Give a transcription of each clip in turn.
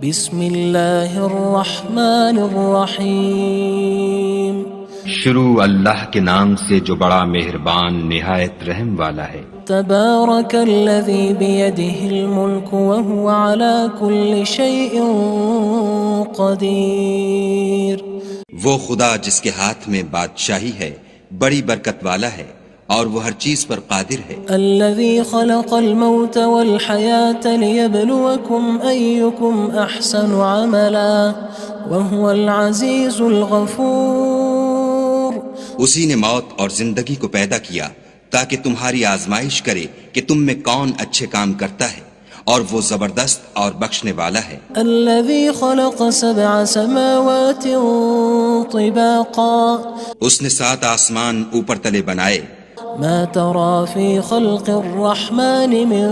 بسم اللہ الرحمن الرحیم شروع اللہ کے نام سے جو بڑا مہربان نہایت رحم والا ہے۔ تبارک الذی بیدہ الملک وہو علی کل شیء قدیر۔ وہ خدا جس کے ہاتھ میں بادشاہی ہے بڑی برکت والا ہے اور وہ ہر چیز پر قادر ہے۔ الذي خلق الموت والحياة ليبلوكم أيكم أحسن عملا وهو العزيز الغفور۔ اسی نے موت اور زندگی کو پیدا کیا تاکہ تمہاری آزمائش کرے کہ تم میں کون اچھے کام کرتا ہے، اور وہ زبردست اور بخشنے والا ہے۔ الذي خلق 7 سماوات طباقا۔ اس نے 7 آسمان اوپر تلے بنائے۔ ما ترى في خلق الرحمن من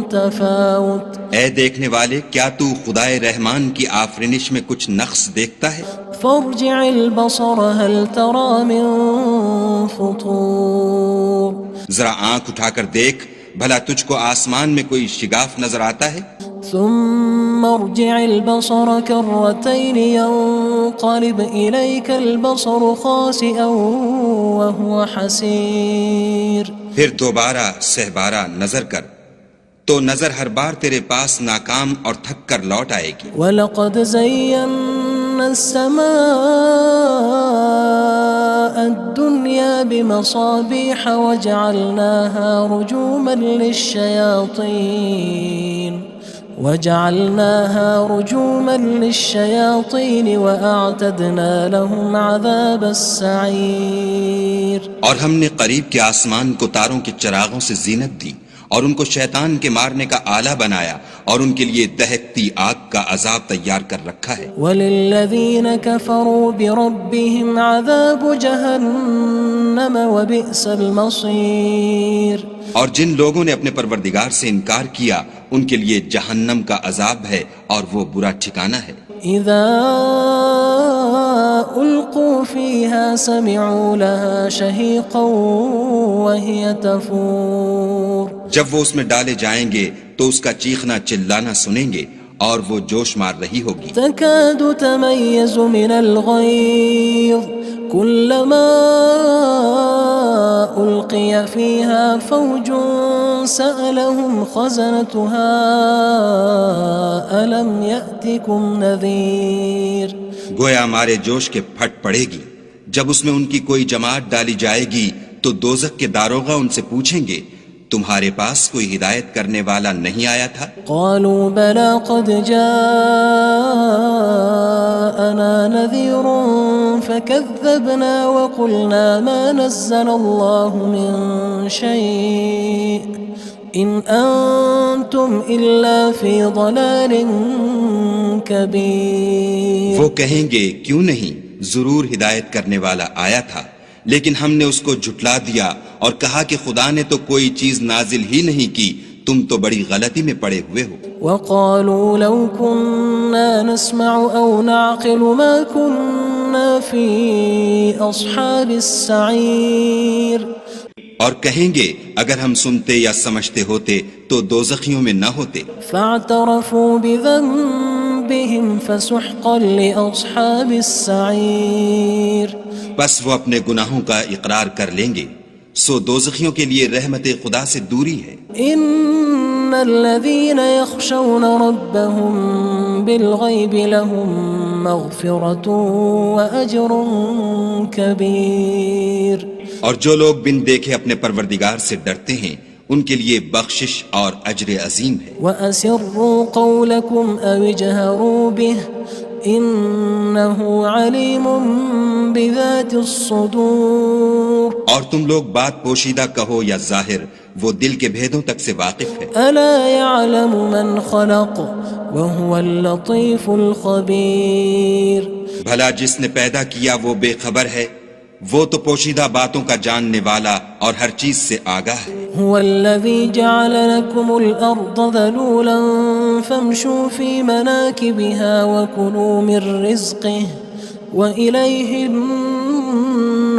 تفاوت۔ اے دیکھنے والے، کیا تو خدائے رحمان کی آفرینش میں کچھ نقص دیکھتا ہے؟ فارجع البصر هل ترى من فطور۔ ذرا آنکھ اٹھا کر دیکھ، بھلا تجھ کو آسمان میں کوئی شگاف نظر آتا ہے؟ ثم ارجع البصر كرتين ينقلب إليك البصر خاسئا وهو حسير۔ پھر دوبارہ سہبارہ نظر کر تو نظر ہر بار تیرے پاس ناکام اور تھک کر لوٹ آئے گی۔ وَلَقَدْ زَيَّنَّا السَّمَاءَ الدُّنْيَا بِمَصَابِيحَ وَجَعَلْنَاهَا رُجُومًا لِلشَّيَاطِينِ وَأَعْتَدْنَا لَهُمْ عَذَابَ السَّعِيرِ۔ اور ہم نے قریب کے آسمان کو تاروں کے چراغوں سے زینت دی اور ان کو شیطان کے مارنے کا آلہ بنایا، اور ان کے لیے دہکتی آگ کا عذاب تیار کر رکھا ہے۔ وَلِلَّذِينَ كَفَرُوا بِرَبِّهِمْ عَذَابُ جَهَنَّمَ وَبِئْسَ الْمَصِيرُ۔ اور جن لوگوں نے اپنے پروردگار سے انکار کیا ان کے لیے جہنم کا عذاب ہے اور وہ برا ٹھکانہ ہے۔ اذا القوا فيها سمعوا لها شهيقا وهي تفور۔ جب وہ اس میں ڈالے جائیں گے تو اس کا چیخنا چلانا سنیں گے اور وہ جوش مار رہی ہوگی۔ تكاد تميز من الغيظ كلما ألقي فيها فوج سألهم خزنتها ألم يأتكم نذير۔ گویا مارے جوش کے پھٹ پڑے گی۔ جب اس میں ان کی کوئی جماعت ڈالی جائے گی تو دوزخ کے داروغہ ان سے پوچھیں گے تمہارے پاس کوئی ہدایت کرنے والا نہیں آیا تھا؟ قالوا بلى قد جاءنا نذير فكذبنا وقلنا ما نزل الله من شيء إن أنتم إلا في ضلال كبير۔ وہ کہیں گے کیوں نہیں، ضرور ہدایت کرنے والا آیا تھا، لیکن ہم نے اس کو جھٹلا دیا اور کہا کہ خدا نے تو کوئی چیز نازل ہی نہیں کی، تم تو بڑی غلطی میں پڑے ہوئے ہو۔ وقالوا لو كنا نسمع أو نعقل ما كنا في أصحاب السعير۔ اور کہیں گے اگر ہم سنتے یا سمجھتے ہوتے تو دوزخیوں میں نہ ہوتے۔ فاعترفوا بذنبهم فسحقا لأصحاب السعير۔ بس وہ اپنے گناہوں کا اقرار کر لیں گے، سو دوزخیوں کے لیے رحمت خدا سے دوری ہے۔ ان الذين يخشون ربهم بالغيب لهم مغفرة وأجر كبير۔ اور جو لوگ بن دیکھے اپنے پروردگار سے ڈرتے ہیں ان کے لیے بخشش اور اجر عظیم ہے۔ وَأَسِرُّوا قَوْلَكُمْ أَوِ اجْهَرُوا بِهِ إِنَّهُ عَلِيمٌ بِذَاتِ الصُّدُورِ۔ اور تم لوگ بات پوشیدہ کہو یا ظاہر، وہ دل کے بھیدوں تک سے واقف ہے۔ أَلَا يَعْلَمُ مَنْ خَلَقَ وَهُوَ اللَّطِيفُ الْخَبِيرُ۔ بھلا جس نے پیدا کیا وہ بے خبر ہے، وہ تو پوشیدہ باتوں کا جاننے والا اور ہر چیز سے آگاہ ہے۔ هو الذي جعل لكم الأرض ذلولا فامشوا في مناكبها وكلوا من رزقه وإليه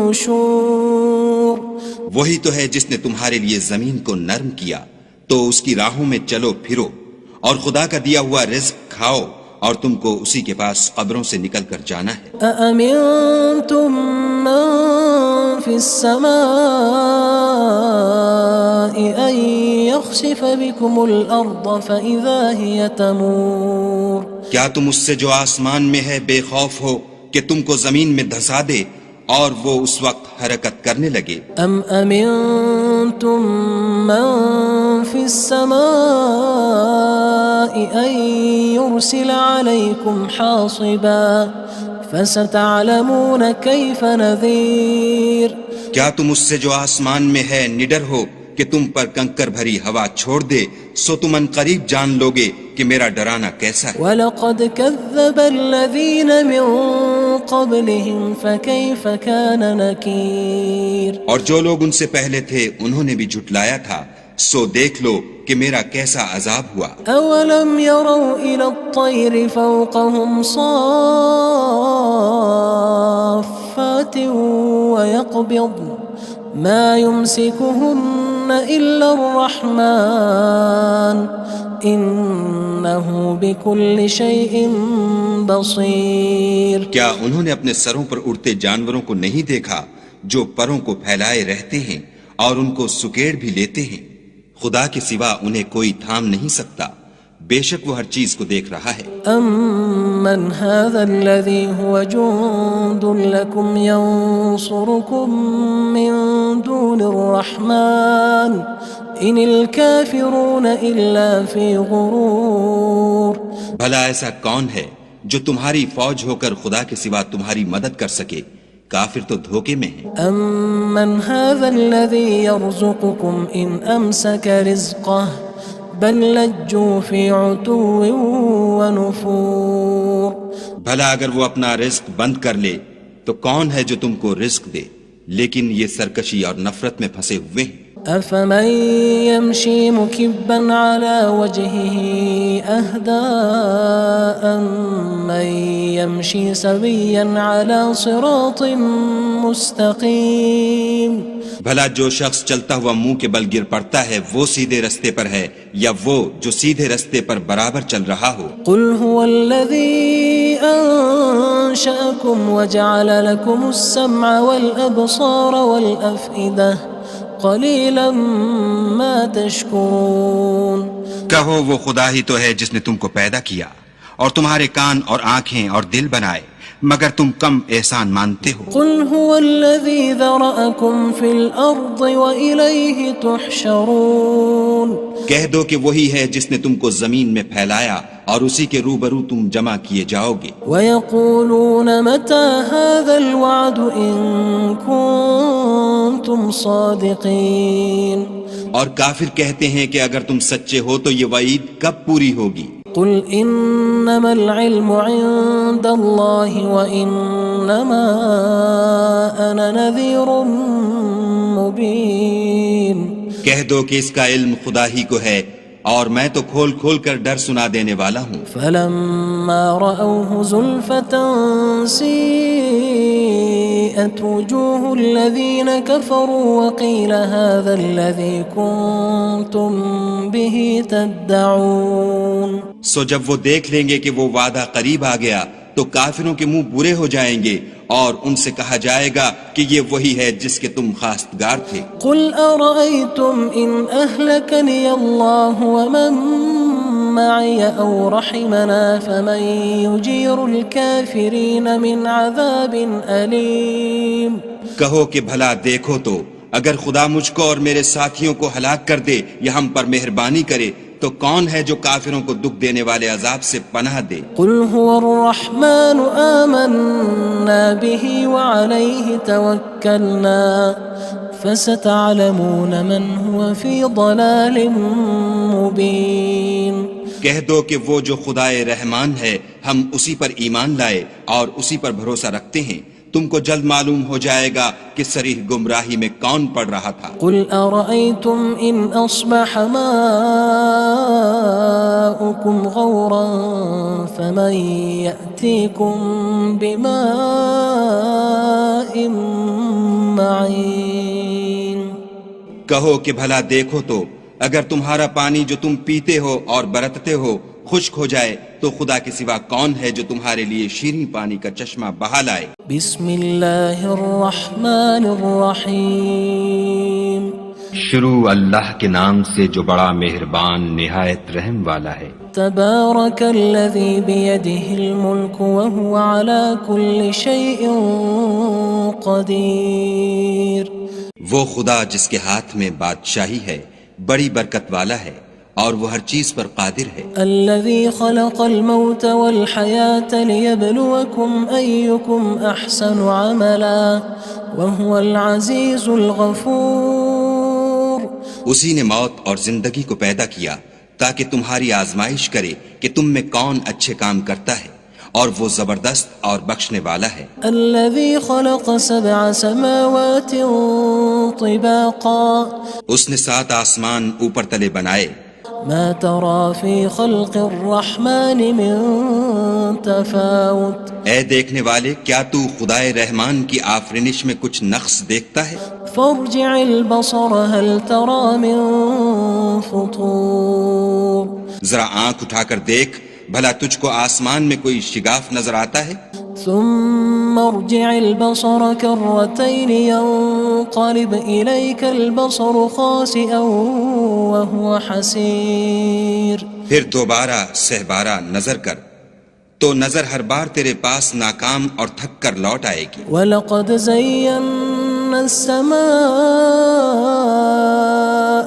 النشور۔ وہی تو ہے جس نے تمہارے لیے زمین کو نرم کیا تو اس کی راہوں میں چلو پھرو اور خدا کا دیا ہوا رزق کھاؤ اور تم کو اسی کے پاس قبروں سے نکل کر جانا ہے۔ أأمنتم من في السماء أن يخسف بكم الأرض فإذا هي تمور کیا تم اس سے جو آسمان میں ہے بے خوف ہو کہ تم کو زمین میں دھسا دے اور وہ اس وقت حرکت کرنے لگے؟ أم أمنتم من في السماء أن يرسل عليكم حاصبا فستعلمون كيف نذير کیا تم اس سے جو آسمان میں ہے نڈر ہو کہ تم پر کنکر بھری ہوا چھوڑ دے، سو تم ان قریب جان لوگے کہ میرا ڈرانا کیسا ہے۔ وَلَقَدْ كَذَّبَ الَّذِينَ مِن قَبْلِهِمْ فَكَيْفَ كَانَ نَكِيرٌ اور جو لوگ ان سے پہلے تھے انہوں نے بھی جھٹلایا تھا، سو دیکھ لو کہ میرا کیسا عذاب ہوا۔ أَوَلَمْ يَرَوْا إِلَى الطَّيْرِ فَوْقَهُمْ صَافَّاتٍ وَيَقْبِضْنَ مَا يُمْسِكُهُنَّ إِلَّا الرَّحْمَنُ إِنَّهُ بِكُلِّ شَيْءٍ بَصِيرٌ کیا انہوں نے اپنے سروں پر اڑتے جانوروں کو نہیں دیکھا جو پروں کو پھیلائے رہتے ہیں اور ان کو سکیڑ بھی لیتے ہیں؟ خدا کے سوا انہیں کوئی تھام نہیں سکتا، بے شک وہ ہر چیز کو دیکھ رہا ہے۔ أَمَّنْ هَذَا الَّذِي هُوَ جُندٌ لَكُمْ يَنصُرُكُم مِّن دُونِ الرَّحْمَنِ إِنِ الْكَافِرُونَ إِلَّا فِي غُرُورٍ بھلا ایسا کون ہے جو تمہاری فوج ہو کر خدا کے سوا تمہاری مدد کر سکے؟ کافر تو دھوکے میں ہیں۔ أَمَّنْ هَذَا الَّذِي يَرْزُقُكُمْ إِنْ أَمْسَكَ رِزْقَهُ بَلْ لَجُّوا فِي عُتُوٍّ وَنُفُورٍ بھلا اگر وہ اپنا رزق بند کر لے تو کون ہے جو تم کو رزق دے؟ لیکن یہ سرکشی اور نفرت میں پھنسے ہوئے ہیں۔ أَفَمَن يَمْشِي مُكِبًّا عَلَى وَجْهِهِ أَهْدَىٰ أَمَّن يَمْشِي سَوِيًّا عَلَى صِرَاطٍ مُّسْتَقِيمٍ بھلا جو شخص چلتا ہوا منہ کے بل گر پڑتا ہے وہ سیدھے رستے پر ہے یا وہ جو سیدھے رستے پر برابر چل رہا ہو؟ قُلْ هُوَ الَّذِي أَنشَأَكُمْ وَجَعَلَ لَكُمُ السَّمْعَ وَالْأَبْصَارَ وَالْأَفْئِدَةَ قَلِيلًا مَا تَشْكُرُونَ کہو وہ خدا ہی تو ہے جس نے تم کو پیدا کیا اور تمہارے کان اور آنکھیں اور دل بنائے، مگر تم کم احسان مانتے ہو۔ قُلْ هُوَ الَّذِي ذَرَأَكُمْ فِي الْأَرْضِ وَإِلَيْهِ تُحْشَرُونَ کہہ دو کہ وہی ہے جس نے تم کو زمین میں پھیلایا اور اسی کے روبرو تم جمع کیے جاؤ گے۔ وَيَقُولُونَ مَتَى هَذَا الْوَعْدُ إِن كُنتُمْ صَادِقِينَ اور کافر کہتے ہیں کہ اگر تم سچے ہو تو یہ وعید کب پوری ہوگی؟ قُلْ إِنَّمَا الْعِلْمُ عِندَ اللَّهِ وَإِنَّمَا أَنَا نَذِيرٌ مُّبِينٌ کہہ دو کہ اس کا علم خدا ہی کو ہے اور میں تو کھول کھول کر ڈر سنا دینے والا ہوں۔ فَلَمَّا رَأَوْهُ زُلْفَةً سِيئَتْ وُجُوهُ الَّذِينَ كَفَرُوا وَقِيلَ هَذَا الَّذِي كُنتُم بِهِ تَدَّعُونَ سو جب وہ دیکھ لیں گے کہ وہ وعدہ قریب آ گیا تو کافروں کے منہ برے ہو جائیں گے اور ان سے کہا جائے گا کہ یہ وہی ہے جس کے تم خواستگار تھے۔ قُلْ أَرَأَيْتُمْ إِنْ أَهْلَكَنِيَ اللَّهُ وَمَن مَّعِيَ أَوْ رَحِمَنَا فَمَن يُجِيرُ الْكَافِرِينَ مِنْ عَذَابٍ أَلِيمٍ کہو کہ بھلا دیکھو تو اگر خدا مجھ کو اور میرے ساتھیوں کو ہلاک کر دے یا ہم پر مہربانی کرے تو کون ہے جو کافروں کو دکھ دینے والے عذاب سے پناہ دے؟ قُلْ هُوَ الرَّحْمَنُ آمَنَّا بِهِ وَعَلَيْهِ تَوَكَّلْنَا فَسَتَعْلَمُونَ مَنْ هُوَ فِي ضَلَالٍ مُّبِينٍ کہہ دو کہ وہ جو خدائے رحمان ہے ہم اسی پر ایمان لائے اور اسی پر بھروسہ رکھتے ہیں، تم کو جلد معلوم ہو جائے گا کہ صریح گمراہی میں کون پڑ رہا تھا۔ قُلْ أَرَأَيْتُمْ إِنْ أَصْبَحَ مَاؤُكُمْ غَوْرًا فَمَن يَأْتِيكُم بِمَاءٍ مَّعِينٍ کہو کہ بھلا دیکھو تو اگر تمہارا پانی جو تم پیتے ہو اور برتتے ہو خشک ہو جائے تو خدا کے سوا کون ہے جو تمہارے لیے شیریں پانی کا چشمہ بہا لائے؟ بسم اللہ الرحمن الرحیم شروع اللہ کے نام سے جو بڑا مہربان نہایت رحم والا ہے۔ تبارک الذی بیدہ الملک وہو علی کل شیء قدیر۔ وہ خدا جس کے ہاتھ میں بادشاہی ہے بڑی برکت والا ہے اور وہ ہر چیز پر قادر ہے۔ الذي خلق الموت والحياة ليبلوكم أيكم أحسن عملا وهو العزيز الغفور۔ اسی نے موت اور زندگی کو پیدا کیا تاکہ تمہاری آزمائش کرے کہ تم میں کون اچھے کام کرتا ہے، اور وہ زبردست اور بخشنے والا ہے۔ الذي خلق 7 سماوات طباقا۔ اس نے 7 آسمان اوپر تلے بنائے۔ ما ترى في خلق الرحمن من تفاوت۔ اے دیکھنے والے، کیا تو خدائے رحمان کی آفرینش میں کچھ نقص دیکھتا ہے؟ فارجع البصر هل ترى من فطور۔ ذرا آنکھ اٹھا کر دیکھ، بھلا تجھ کو آسمان میں کوئی شگاف نظر آتا ہے؟ ثم ارجع البصر كرتين ينقلب إليك البصر خاسئا وهو حسير۔ پھر دوبارہ سہبارہ نظر کر تو نظر ہر بار تیرے پاس ناکام اور تھک کر لوٹ آئے گی۔ وَلَقَدْ زَيَّنَّا السَّمَاءَ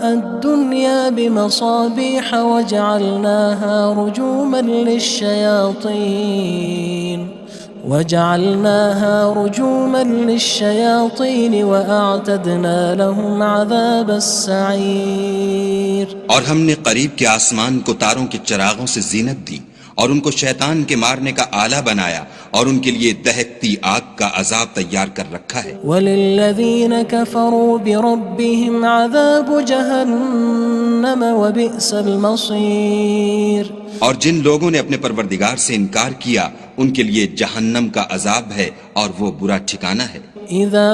الدُّنْيَا بِمَصَابِيحَ وَجَعَلْنَاهَا رُجُومًا لِلشَّيَاطِينِ وَأَعْتَدْنَا لَهُمْ عَذَابَ السَّعِيرِ۔ اور ہم نے قریب کے آسمان کو تاروں کے چراغوں سے زینت دی اور ان کو شیطان کے مارنے کا آلہ بنایا، اور ان کے لیے دہکتی آگ کا عذاب تیار کر رکھا ہے۔ وَلِلَّذِينَ كَفَرُوا بِرَبِّهِمْ عَذَابُ جَهَنَّمَ وَبِئْسَ الْمَصِيرُ۔ اور جن لوگوں نے اپنے پروردگار سے انکار کیا ان کے لیے جہنم کا عذاب ہے اور وہ برا ٹھکانہ ہے۔ اذا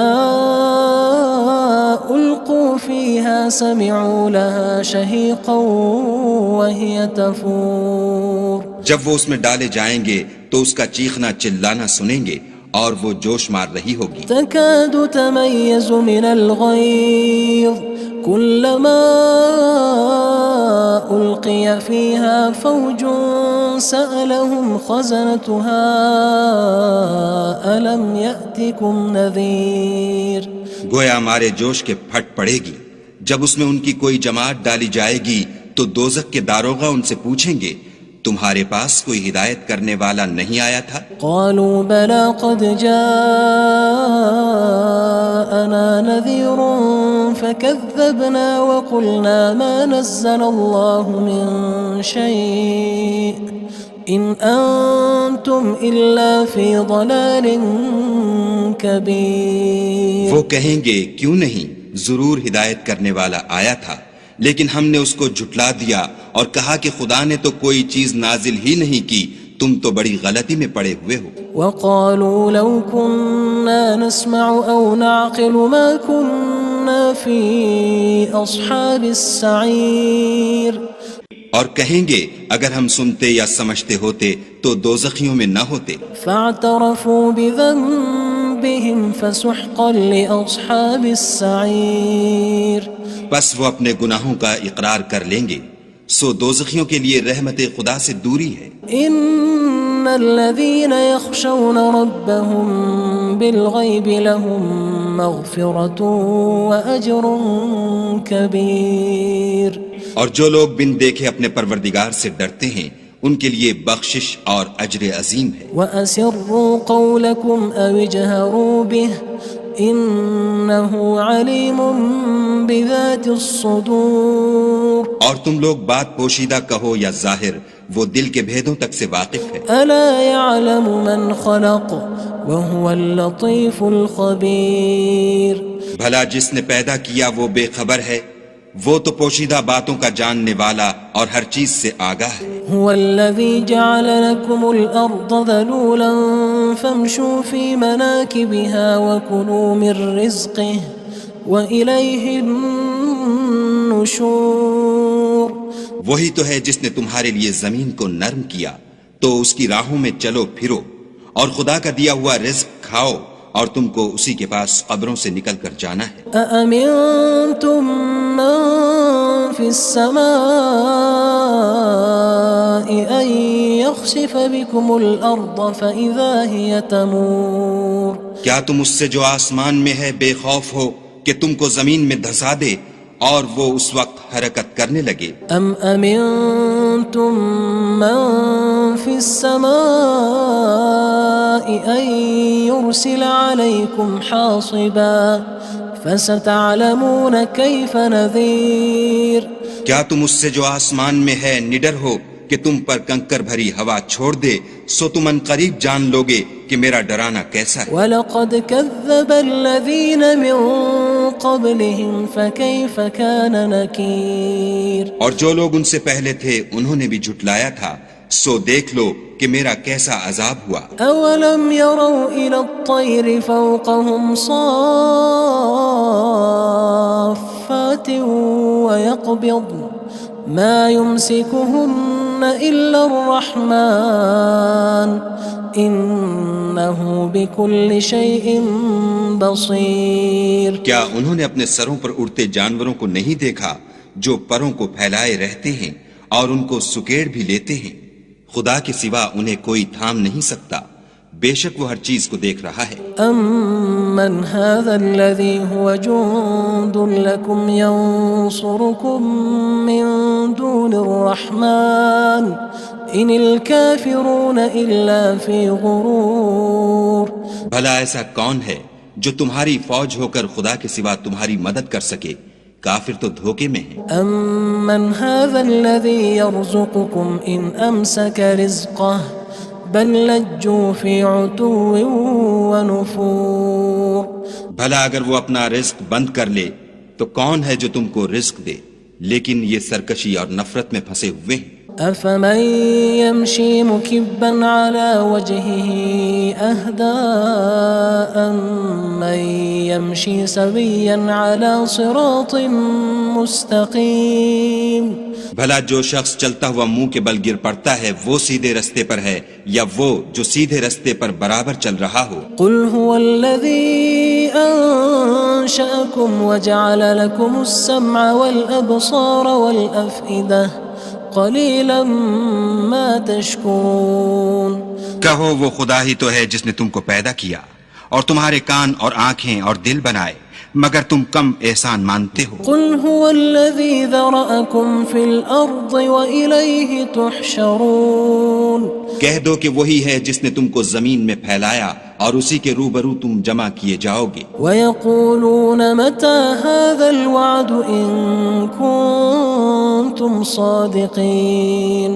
القوا فيها سمعوا لها شهيقا وهي تفور۔ جب وہ اس میں ڈالے جائیں گے تو اس کا چیخنا چلانا سنیں گے اور وہ جوش مار رہی ہوگی۔ تكاد تميز من الغيظ كلما ألقي فيها فوج سألهم خزنتها ألم يأتكم نذير۔ گویا مارے جوش کے پھٹ پڑے گی۔ جب اس میں ان کی کوئی جماعت ڈالی جائے گی تو دوزخ کے داروغہ ان سے پوچھیں گے تمہارے پاس کوئی ہدایت کرنے والا نہیں آیا تھا؟ قالوا بلى قد جاءنا نذير فكذبنا وقلنا ما نزل الله من شيء إن أنتم إلا في ضلال كبير۔ وہ کہیں گے کیوں نہیں، ضرور ہدایت کرنے والا آیا تھا، لیکن ہم نے اس کو جھٹلا دیا اور کہا کہ خدا نے تو کوئی چیز نازل ہی نہیں کی، تم تو بڑی غلطی میں پڑے ہوئے ہو۔ وقالوا لو كنا نسمع أو نعقل ما كنا في أصحاب السعير۔ اور کہیں گے اگر ہم سنتے یا سمجھتے ہوتے تو دوزخیوں میں نہ ہوتے۔ فاعترفوا بذنبهم فسحقا لأصحاب السعير۔ بس وہ اپنے گناہوں کا اقرار کر لیں گے، سو دوزخیوں کے لیے رحمت خدا سے دوری ہے۔ ان الذين يخشون ربهم بالغيب لهم مغفرة واجر كبير۔ اور جو لوگ بن دیکھے اپنے پروردگار سے ڈرتے ہیں ان کے لیے بخشش اور اجر عظیم ہے۔ واسروا قولكم او اجهروا به انه علیم بذات الصدور۔ اور تم لوگ بات پوشیدہ کہو یا ظاہر، وہ دل کے بھیدوں تک سے واقف ہے۔ الا يعلم من خلق وهو اللطيف الخبير۔ بھلا جس نے پیدا کیا وہ بے خبر ہے، وہ تو پوشیدہ باتوں کا جاننے والا اور ہر چیز سے آگاہ ہے۔ هو الذي جعل لكم الأرض ذلولا فامشوا في مناكبها وكلوا من رزقه وإليه النشور۔ النشور وہی تو ہے جس نے تمہارے لیے زمین کو نرم کیا تو اس کی راہوں میں چلو پھرو، اور خدا کا دیا ہوا رزق کھاؤ، اور تم کو اسی کے پاس قبروں سے نکل کر جانا ہے۔ أأمنتم من في السماء أن يخسف بكم الأرض فإذا هي تمور کیا تم اس سے جو آسمان میں ہے بے خوف ہو کہ تم کو زمین میں دھسا دے اور وہ اس وقت حرکت کرنے لگے؟ أم أمنتم من في السماء أن يرسل عليكم حاصبا فستعلمون كيف نذير کیا تم اس سے جو آسمان میں ہے نڈر ہو کہ تم پر کنکر بھری ہوا چھوڑ دے، سو تم ان قریب جان لوگے کہ میرا ڈرانا کیسا ہے۔ وَلَقَدْ كَذَّبَ الَّذِينَ مِن قَبْلِهِمْ فَكَيْفَ كَانَ نَكِيرٌ اور جو لوگ ان سے پہلے تھے انہوں نے بھی جھٹلایا تھا، سو دیکھ لو کہ میرا کیسا عذاب ہوا۔ أَوَلَمْ يَرَوْا إِلَى الطَّيْرِ فَوْقَهُمْ صَافَّاتٍ وَيَقْبِضْنَ مَا يُمْسِكُهُنَّ إِلَّا الرَّحْمَنُ إِنَّهُ بِكُلِّ شَيْءٍ بَصِيرٌ کیا انہوں نے اپنے سروں پر اڑتے جانوروں کو نہیں دیکھا جو پروں کو پھیلائے رہتے ہیں اور ان کو سکیڑ بھی لیتے ہیں؟ خدا کے سوا انہیں کوئی تھام نہیں سکتا، بے شک وہ ہر چیز کو دیکھ رہا ہے۔ أَمَّنْ هَذَا الَّذِي هُوَ جُندٌ لَكُمْ يَنصُرُكُم مِّن دُونِ الرَّحْمَنِ إِنِ الْكَافِرُونَ إِلَّا فِي غُرُورٍ بھلا ایسا کون ہے جو تمہاری فوج ہو کر خدا کے سوا تمہاری مدد کر سکے؟ کافر تو دھوکے میں ہیں۔ أَمَّنْ هَذَا الَّذِي يَرْزُقُكُمْ إِنْ أَمْسَكَ رِزْقَهُ بَلْ لَجُّوا فِي عُتُوٍّ وَنُفُورٍ بھلا اگر وہ اپنا رزق بند کر لے تو کون ہے جو تم کو رزق دے؟ لیکن یہ سرکشی اور نفرت میں پھنسے ہوئے ہیں۔ أَفَمَن يَمْشِي مُكِبًّا عَلَى وَجْهِهِ أَهْدَىٰ أَمَّن يَمْشِي سَوِيًّا عَلَى صِرَاطٍ مُّسْتَقِيمٍ بھلا جو شخص چلتا ہوا منہ کے بل گر پڑتا ہے وہ سیدھے رستے پر ہے یا وہ جو سیدھے رستے پر برابر چل رہا ہو؟ قُلْ هُوَ الَّذِي أَنشَأَكُمْ وَجَعَلَ لَكُمُ السَّمْعَ وَالْأَبْصَارَ وَالْأَفْئِدَةَ قَلِيلًا مَا تَشْكُرُونَ کہو وہ خدا ہی تو ہے جس نے تم کو پیدا کیا اور تمہارے کان اور آنکھیں اور دل بنائے، مگر تم کم احسان مانتے ہو۔ قُلْ هُوَ الَّذِي ذَرَأَكُمْ فِي الْأَرْضِ وَإِلَيْهِ تُحْشَرُونَ کہہ دو کہ وہی ہے جس نے تم کو زمین میں پھیلایا اور اسی کے روبرو تم جمع کیے جاؤ گے۔ وَيَقُولُونَ مَتَى هَذَا الْوَعْدُ إِن كُنتُمْ صَادِقِينَ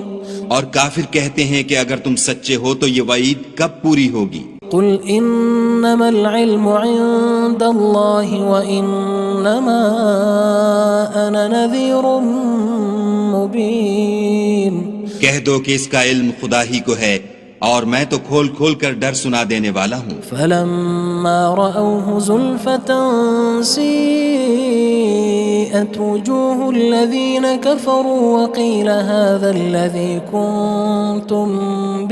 اور کافر کہتے ہیں کہ اگر تم سچے ہو تو یہ وعید کب پوری ہوگی؟ قُلْ إِنَّمَا الْعِلْمُ عِندَ اللَّهِ وَإِنَّمَا أَنَا نَذِيرٌ مُّبِينٌ کہہ دو کہ اس کا علم خدا ہی کو ہے اور میں تو کھول کھول کر ڈر سنا دینے والا ہوں۔ فَلَمَّا رَأَوْهُ زُلْفَةً سِيئَتْ وُجُوهُ الَّذِينَ كَفَرُوا وَقِيلَ هَذَا الَّذِي كُنتُم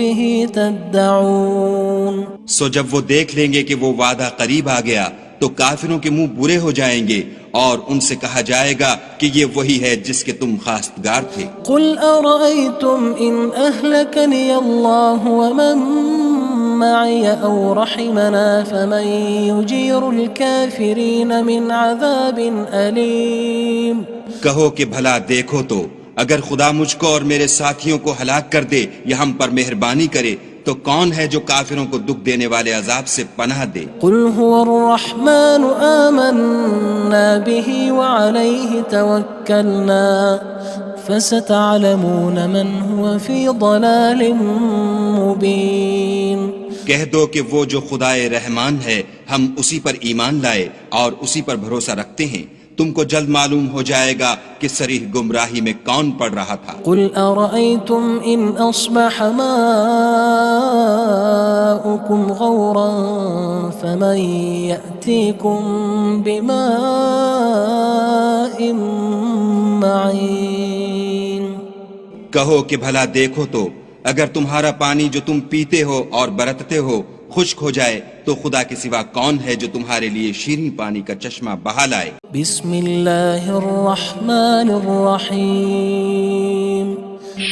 بِهِ تَدَّعُونَ سو جب وہ دیکھ لیں گے کہ وہ وعدہ قریب آ گیا تو کافروں کے منہ برے ہو جائیں گے اور ان سے کہا جائے گا کہ یہ وہی ہے جس کے تم خواستگار تھے۔ قُلْ أَرَأَيْتُمْ إِنْ أَهْلَكَنِيَ اللَّهُ وَمَن مَّعِيَ أَوْ رَحِمَنَا فَمَن يُجِيرُ الْكَافِرِينَ مِنْ عَذَابٍ أَلِيمٍ کہو کہ بھلا دیکھو تو اگر خدا مجھ کو اور میرے ساتھیوں کو ہلاک کر دے یا ہم پر مہربانی کرے تو کون ہے جو کافروں کو دکھ دینے والے عذاب سے پناہ دے؟ قُلْ هُوَ الرَّحْمَنُ آمَنَّا بِهِ وَعَلَيْهِ تَوَكَّلْنَا فَسَتَعْلَمُونَ مَنْ هُوَ فِي ضَلَالٍ مُّبِينٍ کہہ دو کہ وہ جو خدائے رحمان ہے ہم اسی پر ایمان لائے اور اسی پر بھروسہ رکھتے ہیں، تم کو جلد معلوم ہو جائے گا کہ صریح گمراہی میں کون پڑ رہا تھا۔ قُلْ أَرَأَيْتُمْ إِنْ أَصْبَحَ مَاؤُكُمْ غَوْرًا فَمَن يَأْتِيكُم بِمَاءٍ معين کہو کہ بھلا دیکھو تو اگر تمہارا پانی جو تم پیتے ہو اور برتتے ہو خشک ہو جائے تو خدا کے سوا کون ہے جو تمہارے لیے شیریں پانی کا چشمہ بہا لائے؟ بسم اللہ الرحمن الرحیم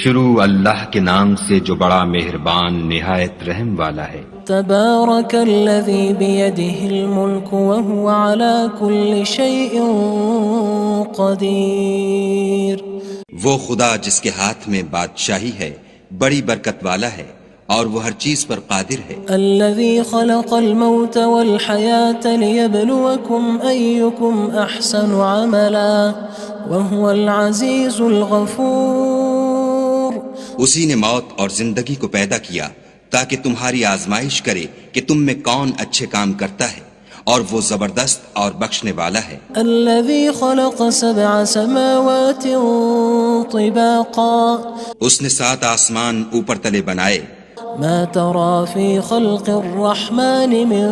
شروع اللہ کے نام سے جو بڑا مہربان نہایت رحم والا ہے۔ تبارک الذی بیدہ الملک وہو علی کل شیء قدیر۔ وہ خدا جس کے ہاتھ میں بادشاہی ہے بڑی برکت والا ہے اور وہ ہر چیز پر قادر ہے۔ الذي خلق الموت والحياة ليبلوكم أيكم أحسن عملا وهو العزيز الغفور۔ اسی نے موت اور زندگی کو پیدا کیا تاکہ تمہاری آزمائش کرے کہ تم میں کون اچھے کام کرتا ہے اور وہ زبردست اور بخشنے والا ہے۔ الذي خلق 7 سماوات طباقا۔ اس نے 7 آسمان اوپر تلے بنائے۔ ما ترى في خلق الرحمن من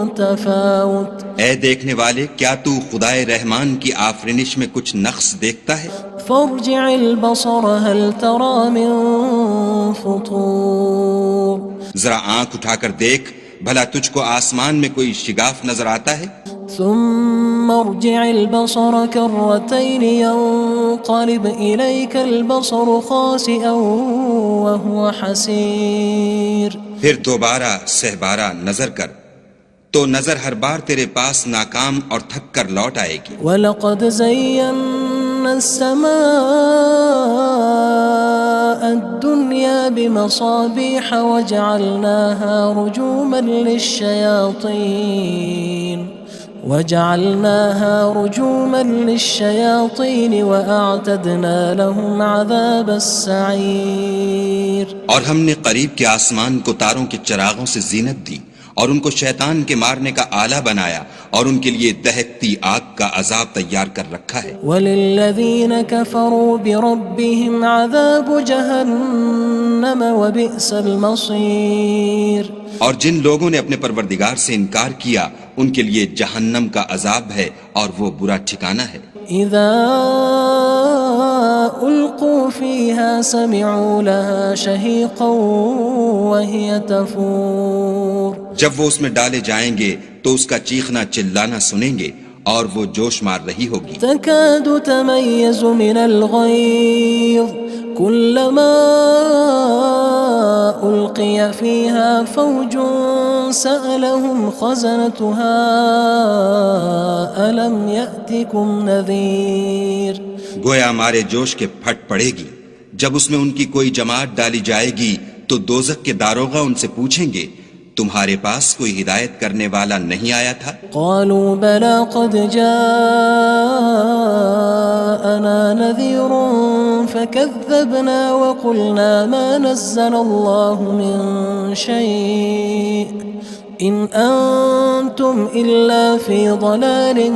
تفاوت۔ اے دیکھنے والے کیا تو خدائے رحمان کی آفرینش میں کچھ نقص دیکھتا ہے؟ فارجع البصر هل ترى من فطور۔ ذرا آنکھ اٹھا کر دیکھ بھلا تجھ کو آسمان میں کوئی شگاف نظر آتا ہے؟ ثم ارجع البصر كرتين ينقلب إليك البصر خاسئا وهو حسير۔ پھر دوبارہ سہبارہ نظر کر تو نظر ہر بار تیرے پاس ناکام اور تھک کر لوٹ آئے گی۔ وَلَقَدْ زَيَّنَّا السَّمَاءَ الدُّنْيَا بِمَصَابِيحَ وَجَعَلْنَاهَا رُجُومًا لِلشَّيَاطِينِ وَأَعْتَدْنَا لَهُمْ عَذَابَ السَّعِيرِ۔ اور ہم نے قریب کے آسمان کو تاروں کے چراغوں سے زینت دی اور ان کو شیطان کے مارنے کا آلہ بنایا اور ان کے لیے دہکتی آگ کا عذاب تیار کر رکھا ہے۔ وَلِلَّذِينَ كَفَرُوا بِرَبِّهِمْ عَذَابُ جَهَنَّمَ وَبِئْسَ الْمَصِيرُ۔ اور جن لوگوں نے اپنے پروردگار سے انکار کیا ان کے لیے جہنم کا عذاب ہے اور وہ برا ٹھکانہ ہے۔ اذا القوا فيها سمعوا لها شهيقا وهي تفور۔ جب وہ اس میں ڈالے جائیں گے تو اس کا چیخنا چلانا سنیں گے اور وہ جوش مار رہی ہوگی۔ تكاد تميز من الغيظ كلما ألقي فيها فوج سألهم خزنتها ألم يأتكم نذير۔ گویا ہمارے جوش کے پھٹ پڑے گی جب اس میں ان کی کوئی جماعت ڈالی جائے گی تو دوزخ کے داروغہ ان سے پوچھیں گے تمہارے پاس کوئی ہدایت کرنے والا نہیں آیا تھا؟ قالوا بلى قد جاءنا نذير فكذبنا وقلنا ما نزل الله من شيء إن أنتم إلا في ضلال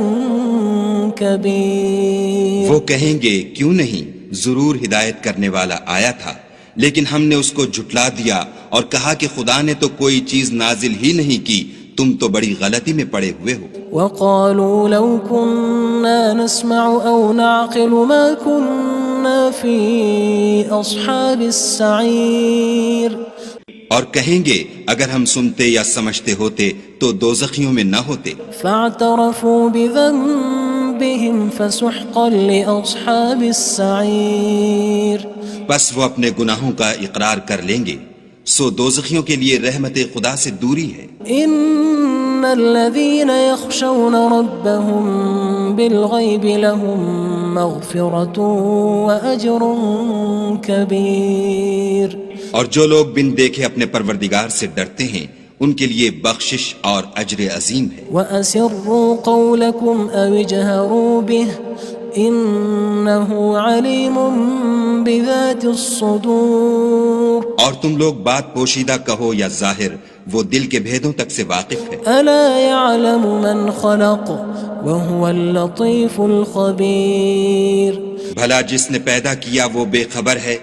كبير۔ وہ کہیں گے کیوں نہیں، ضرور ہدایت کرنے والا آیا تھا لیکن ہم نے اس کو جھٹلا دیا اور کہا کہ خدا نے تو کوئی چیز نازل ہی نہیں کی، تم تو بڑی غلطی میں پڑے ہوئے ہو۔ وقالوا لو كنا نسمع أو نعقل ما كنا في أصحاب السعير۔ اور کہیں گے اگر ہم سنتے یا سمجھتے ہوتے تو دوزخیوں میں نہ ہوتے۔ فاعترفوا بذنبهم فسحقا لأصحاب السعير۔ بس وہ اپنے گناہوں کا اقرار کر لیں گے، سو دوزخیوں کے لیے رحمت خدا سے دوری ہے۔ ان الذين يخشون ربهم بالغيب لهم مغفرة وأجر كبير۔ اور جو لوگ بن دیکھے اپنے پروردگار سے ڈرتے ہیں ان کے لیے بخشش اور اجر عظیم ہے۔ وَأَسِرُّوا قَوْلَكُمْ أَوِ اجْهَرُوا بِهِ إِنَّهُ عَلِيمٌ بِذَاتِ الصُّدُورِ۔ اور تم لوگ بات پوشیدہ کہو یا ظاہر، وہ دل کے بھیدوں تک سے واقف ہے۔ أَلَا يَعْلَمُ مَنْ خَلَقَ وَهُوَ اللَّطِيفُ الْخَبِيرُ۔ بھلا جس نے پیدا کیا وہ بے خبر ہے،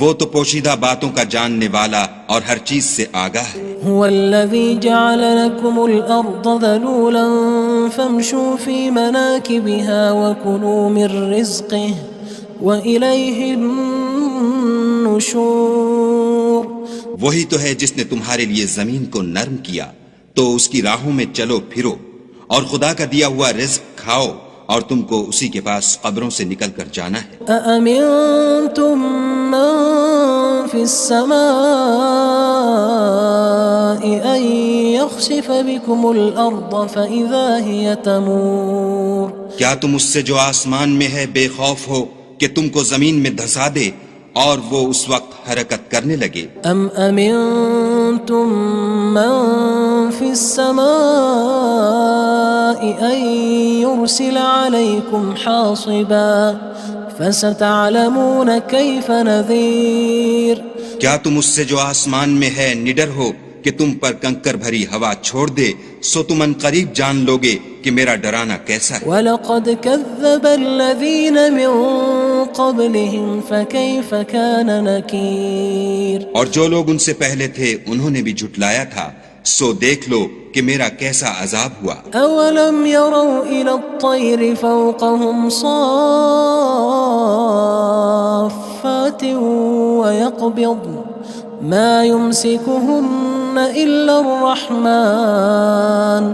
وہ تو پوشیدہ باتوں کا جاننے والا اور ہر چیز سے آگاہ ہے۔ هو الذي جعل لكم الأرض ذلولا فامشوا في مناكبها وكلوا من رزقه وإليه النشور. وہی تو ہے جس نے تمہارے لیے زمین کو نرم کیا تو اس کی راہوں میں چلو پھرو اور خدا کا دیا ہوا رزق کھاؤ اور تم کو اسی کے پاس قبروں سے نکل کر جانا ہے. أأمنتم من في السماء أن يخسف بكم الأرض فإذا هي تمور. کیا تم اس سے جو آسمان میں ہے بے خوف ہو کہ تم کو زمین میں دھسا دے اور وہ اس وقت حرکت کرنے لگے؟ أم أمنتم من في السماء أن يرسل عليكم حاصبا فستعلمون كيف نذير. کیا تم اس سے جو آسمان میں ہے نڈر ہو کہ تم پر کنکر بھری ہوا چھوڑ دے سو تم ان قریب جان لوگے کہ میرا ڈرانا کیسا ہے. وَلَقَدْ كَذَّبَ الَّذِينَ مِن قَبْلِهِمْ فَكَيْفَ كَانَ نَكِيرٌ. اور جو لوگ ان سے پہلے تھے انہوں نے بھی جھٹلایا تھا سو دیکھ لو کہ میرا کیسا عذاب ہوا. أَوَلَمْ يَرَوْا إِلَى الطَّيْرِ فَوْقَهُمْ صَافَّاتٍ وَيَقْبِضْنَ مَا يُمْسِكُهُنَّ إِلَّا الرَّحْمَنُ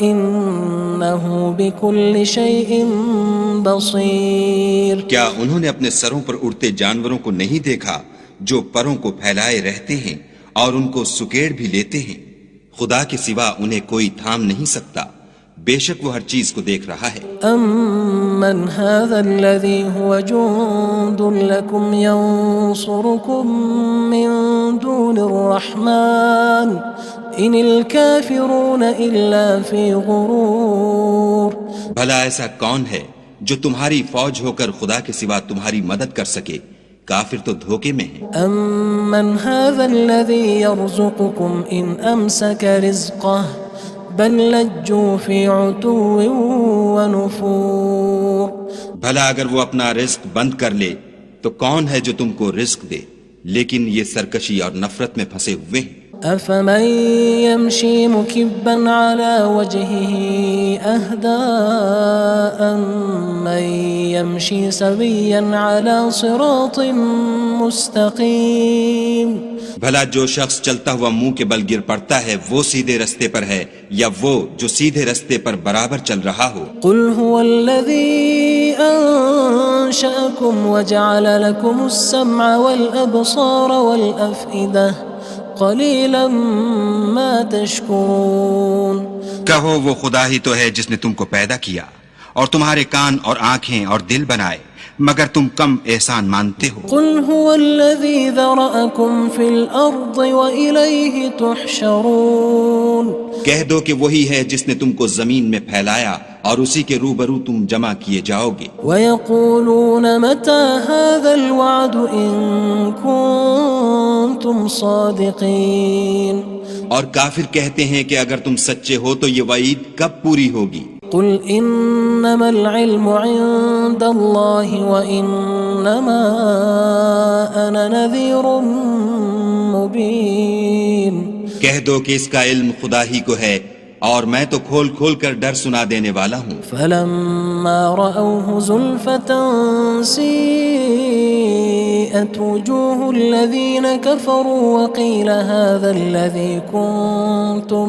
إِنَّهُ بِكُلِّ شَيْءٍ بَصِيرٌ. کیا انہوں نے اپنے سروں پر اڑتے جانوروں کو نہیں دیکھا جو پروں کو پھیلائے رہتے ہیں اور ان کو سکیڑ بھی لیتے ہیں؟ خدا کے سوا انہیں کوئی تھام نہیں سکتا، بے شک وہ ہر چیز کو دیکھ رہا ہے. أَمَّنْ هَذَا الَّذِي هُوَ جُندٌ لَكُمْ يَنصُرُكُم مِّن دُونِ الرَّحْمَنِ إِنِ الْكَافِرُونَ إِلَّا فِي غُرُورٍ. بھلا ایسا کون ہے جو تمہاری فوج ہو کر خدا کے سوا تمہاری مدد کر سکے؟ کافر تو دھوکے میں ہیں. أَمَّنْ هَذَا الَّذِي يَرْزُقُكُمْ إِنْ أَمْسَكَ رِزْقَهُ بَلْ لَجُّوا فِي عُتُوٍّ وَنُفُورٍ. بھلا اگر وہ اپنا رزق بند کر لے تو کون ہے جو تم کو رزق دے؟ لیکن یہ سرکشی اور نفرت میں پھنسے ہوئے ہیں. أَفَمَن يَمْشِي مُكِبًّا عَلَى وَجْهِهِ أَهْدَىٰ أَمَّن يَمْشِي سَوِيًّا عَلَى صِرَاطٍ مُّسْتَقِيمٍ. بھلا جو شخص چلتا ہوا منہ کے بل گر پڑتا ہے وہ سیدھے رستے پر ہے یا وہ جو سیدھے رستے پر برابر چل رہا ہو؟ قُلْ هُوَ الَّذِي أَنشَأَكُمْ وَجَعَلَ لَكُمُ السَّمْعَ وَالْأَبْصَارَ وَالْأَفْئِدَةَ قَلِيلًا مَا تَشْكُرُونَ. کہو وہ خدا ہی تو ہے جس نے تم کو پیدا کیا اور تمہارے کان اور آنکھیں اور دل بنائے مگر تم کم احسان مانتے ہو. قُلْ هُوَ الَّذِي ذَرَأَكُمْ فِي الْأَرْضِ وَإِلَيْهِ تُحْشَرُونَ. کہہ دو کہ وہی ہے جس نے تم کو زمین میں پھیلایا اور اسی کے روبرو تم جمع کیے جاؤ گے. وَيَقُولُونَ مَتَى هَذَا الْوَعْدُ إِن كُنتُمْ صَادِقِينَ. اور کافر کہتے ہیں کہ اگر تم سچے ہو تو یہ وعید کب پوری ہوگی؟ قُلْ إِنَّمَا الْعِلْمُ عِندَ اللَّهِ وَإِنَّمَا أَنَا نَذِيرٌ مُّبِينٌ. کہہ دو کہ اس کا علم خدا ہی کو ہے اور میں تو کھول کھول کر ڈر سنا دینے والا ہوں. فَلَمَّا رَأَوْهُ زُلْفَةً سِيئَتْ وُجُوهُ الَّذِينَ كَفَرُوا وَقِيلَ هَذَا الَّذِي كُنتُم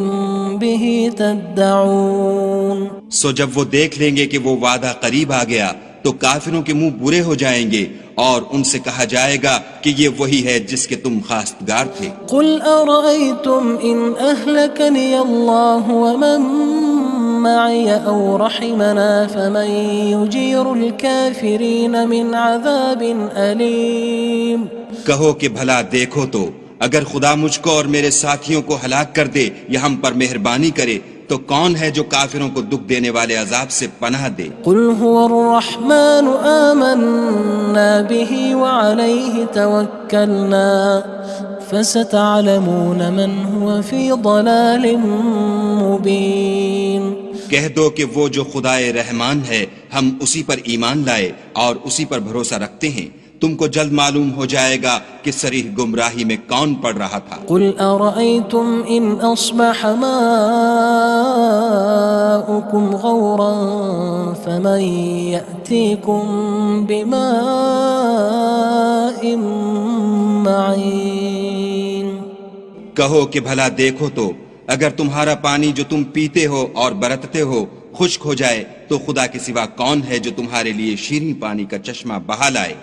بِهِ تَدَّعُونَ. سو جب وہ دیکھ لیں گے کہ وہ وعدہ قریب آ گیا تو کافروں کے منہ برے ہو جائیں گے اور ان سے کہا جائے گا کہ یہ وہی ہے جس کے تم خواستگار تھے. قُلْ أَرَأَيْتُمْ إِنْ أَهْلَكَنِيَ اللَّهُ وَمَن مَّعِيَ أَوْ رَحِمَنَا فَمَن يُجِيرُ الْكَافِرِينَ مِنْ عَذَابٍ أَلِيمٍ. کہو کہ بھلا دیکھو تو اگر خدا مجھ کو اور میرے ساتھیوں کو ہلاک کر دے یا ہم پر مہربانی کرے تو کون ہے جو کافروں کو دکھ دینے والے عذاب سے پناہ دے؟ قُلْ هُوَ الرَّحْمَنُ آمَنَّا بِهِ وَعَلَيْهِ تَوَكَّلْنَا فَسَتَعْلَمُونَ مَنْ هُوَ فِي ضَلَالٍ مُّبِينٍ. کہہ دو کہ وہ جو خدائے رحمان ہے ہم اسی پر ایمان لائے اور اسی پر بھروسہ رکھتے ہیں تم کو جلد معلوم ہو جائے گا کہ صریح گمراہی میں کون پڑ رہا تھا۔ قل أرأيتم إن أصبح ماؤكم غورا فمن يأتيكم بماء معين۔ کہو کہ بھلا دیکھو تو اگر تمہارا پانی جو تم پیتے ہو اور برتتے ہو خشک ہو جائے تو خدا کے سوا کون ہے جو تمہارے لیے شیریں پانی کا چشمہ بہا لائے۔